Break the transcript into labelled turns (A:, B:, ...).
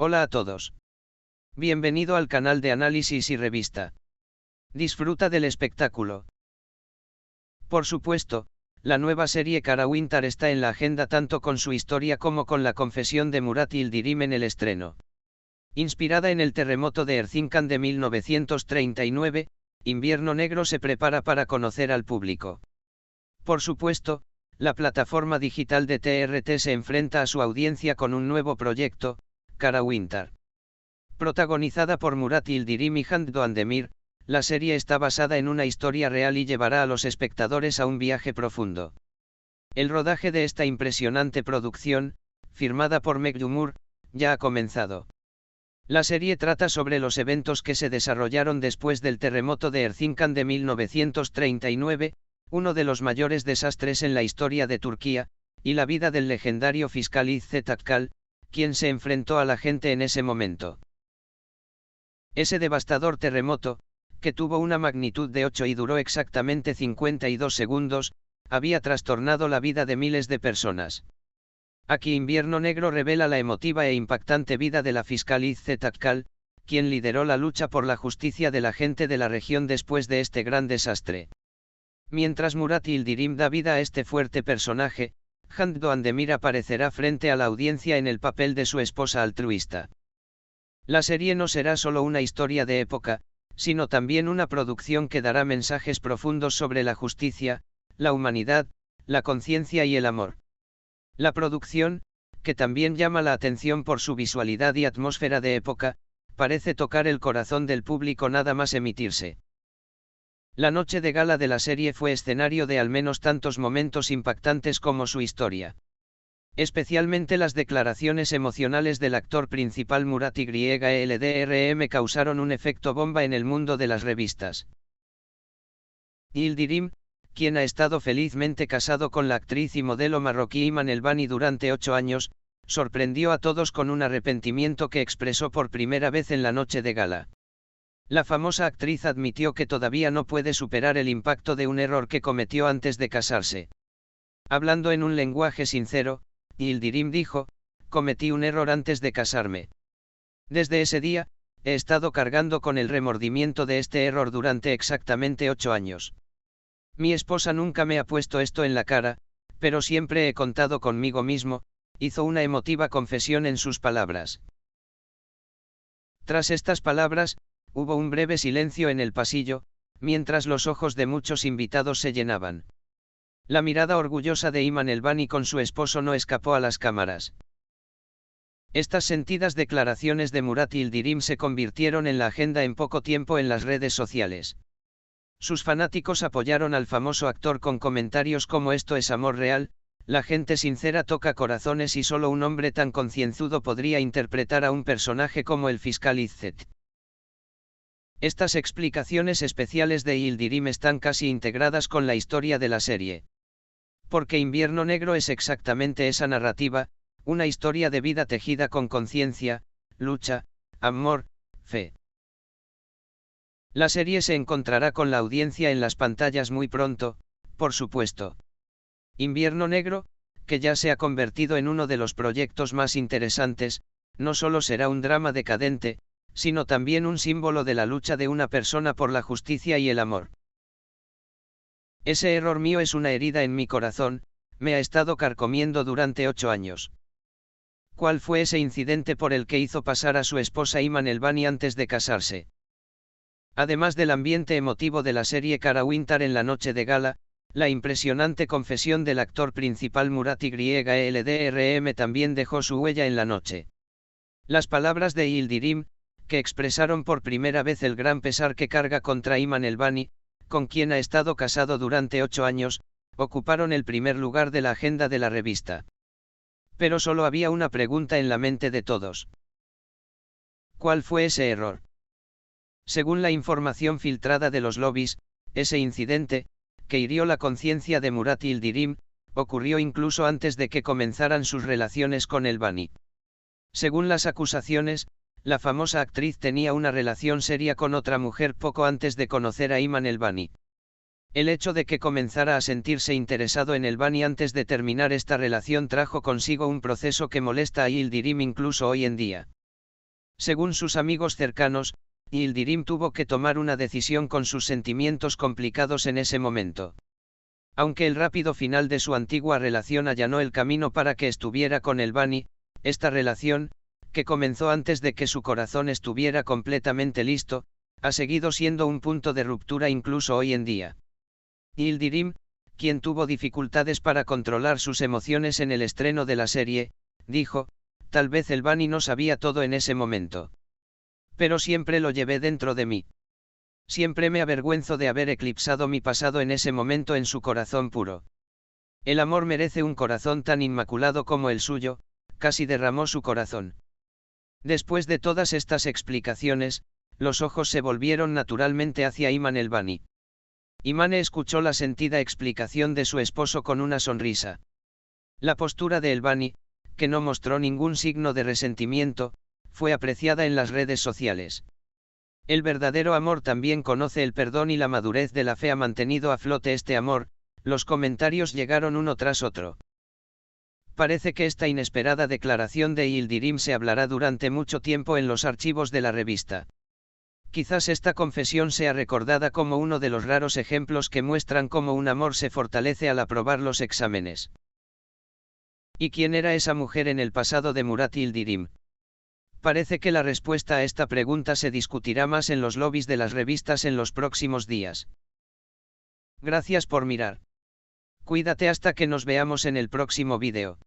A: Hola a todos. Bienvenido al canal de análisis y revista. Disfruta del espectáculo. Por supuesto, la nueva serie Kara Winter está en la agenda tanto con su historia como con la confesión de Murat Yildirim en el estreno. Inspirada en el terremoto de Erzincan de 1939, Invierno Negro se prepara para conocer al público. Por supuesto, la plataforma digital de TRT se enfrenta a su audiencia con un nuevo proyecto, Kara Winter. Protagonizada por Murat Yildirim y Hande Doğandemir, la serie está basada en una historia real y llevará a los espectadores a un viaje profundo. El rodaje de esta impresionante producción, firmada por Meg Yumur, ya ha comenzado. La serie trata sobre los eventos que se desarrollaron después del terremoto de Erzincan de 1939, uno de los mayores desastres en la historia de Turquía, y la vida del legendario fiscal İzzet Akçal, quien se enfrentó a la gente en ese momento. Ese devastador terremoto, que tuvo una magnitud de 8 y duró exactamente 52 segundos, había trastornado la vida de miles de personas. Aquí Invierno Negro revela la emotiva e impactante vida de la fiscal İzzet Akçal, quien lideró la lucha por la justicia de la gente de la región después de este gran desastre. Mientras Murat Yildirim da vida a este fuerte personaje, Hande Doğandemir aparecerá frente a la audiencia en el papel de su esposa altruista. La serie no será solo una historia de época, sino también una producción que dará mensajes profundos sobre la justicia, la humanidad, la conciencia y el amor. La producción, que también llama la atención por su visualidad y atmósfera de época, parece tocar el corazón del público nada más emitirse. La noche de gala de la serie fue escenario de al menos tantos momentos impactantes como su historia. Especialmente las declaraciones emocionales del actor principal Murat Yildirim causaron un efecto bomba en el mundo de las revistas. Yildirim, quien ha estado felizmente casado con la actriz y modelo marroquí Iman Elbani durante 8 años, sorprendió a todos con un arrepentimiento que expresó por primera vez en la noche de gala. La famosa actriz admitió que todavía no puede superar el impacto de un error que cometió antes de casarse. Hablando en un lenguaje sincero, Yildirim dijo: "Cometí un error antes de casarme. Desde ese día, he estado cargando con el remordimiento de este error durante exactamente 8 años. Mi esposa nunca me ha puesto esto en la cara, pero siempre he contado conmigo mismo", hizo una emotiva confesión en sus palabras. Tras estas palabras, hubo un breve silencio en el pasillo, mientras los ojos de muchos invitados se llenaban. La mirada orgullosa de Iman Elbani con su esposo no escapó a las cámaras. Estas sentidas declaraciones de Murat Yildirim se convirtieron en la agenda en poco tiempo en las redes sociales. Sus fanáticos apoyaron al famoso actor con comentarios como "esto es amor real, la gente sincera toca corazones y solo un hombre tan concienzudo podría interpretar a un personaje como el fiscal İzzet". Estas explicaciones especiales de Yildirim están casi integradas con la historia de la serie. Porque Invierno Negro es exactamente esa narrativa, una historia de vida tejida con conciencia, lucha, amor, fe. La serie se encontrará con la audiencia en las pantallas muy pronto, por supuesto. Invierno Negro, que ya se ha convertido en uno de los proyectos más interesantes, no solo será un drama decadente, sino también un símbolo de la lucha de una persona por la justicia y el amor. Ese error mío es una herida en mi corazón, me ha estado carcomiendo durante 8 años. ¿Cuál fue ese incidente por el que hizo pasar a su esposa Iman Elbani antes de casarse? Además del ambiente emotivo de la serie Kara Winter en la noche de gala, la impresionante confesión del actor principal Murat Yildirim también dejó su huella en la noche. Las palabras de Yildirim, que expresaron por primera vez el gran pesar que carga contra Iman Elbani, con quien ha estado casado durante 8 años, ocuparon el primer lugar de la agenda de la revista. Pero solo había una pregunta en la mente de todos. ¿Cuál fue ese error? Según la información filtrada de los lobbies, ese incidente, que hirió la conciencia de Murat Yildirim, ocurrió incluso antes de que comenzaran sus relaciones con Elbani. Según las acusaciones, la famosa actriz tenía una relación seria con otra mujer poco antes de conocer a Iman Elbani. El hecho de que comenzara a sentirse interesado en Elbani antes de terminar esta relación trajo consigo un proceso que molesta a Yildirim incluso hoy en día. Según sus amigos cercanos, Yildirim tuvo que tomar una decisión con sus sentimientos complicados en ese momento. Aunque el rápido final de su antigua relación allanó el camino para que estuviera con el Bani, esta relación, que comenzó antes de que su corazón estuviera completamente listo, ha seguido siendo un punto de ruptura incluso hoy en día. Yildirim, quien tuvo dificultades para controlar sus emociones en el estreno de la serie, dijo: tal vez el Bani no sabía todo en ese momento. Pero siempre lo llevé dentro de mí. Siempre me avergüenzo de haber eclipsado mi pasado en ese momento en su corazón puro. El amor merece un corazón tan inmaculado como el suyo, casi derramó su corazón. Después de todas estas explicaciones, los ojos se volvieron naturalmente hacia Iman el Bani. Imane escuchó la sentida explicación de su esposo con una sonrisa. La postura de el Bani, que no mostró ningún signo de resentimiento, fue apreciada en las redes sociales. El verdadero amor también conoce el perdón y la madurez de la fe ha mantenido a flote este amor. Los comentarios llegaron uno tras otro. Parece que esta inesperada declaración de Yildirim se hablará durante mucho tiempo en los archivos de la revista. Quizás esta confesión sea recordada como uno de los raros ejemplos que muestran cómo un amor se fortalece al aprobar los exámenes. ¿Y quién era esa mujer en el pasado de Murat Yildirim? Parece que la respuesta a esta pregunta se discutirá más en los lobbies de las revistas en los próximos días. Gracias por mirar. Cuídate hasta que nos veamos en el próximo vídeo.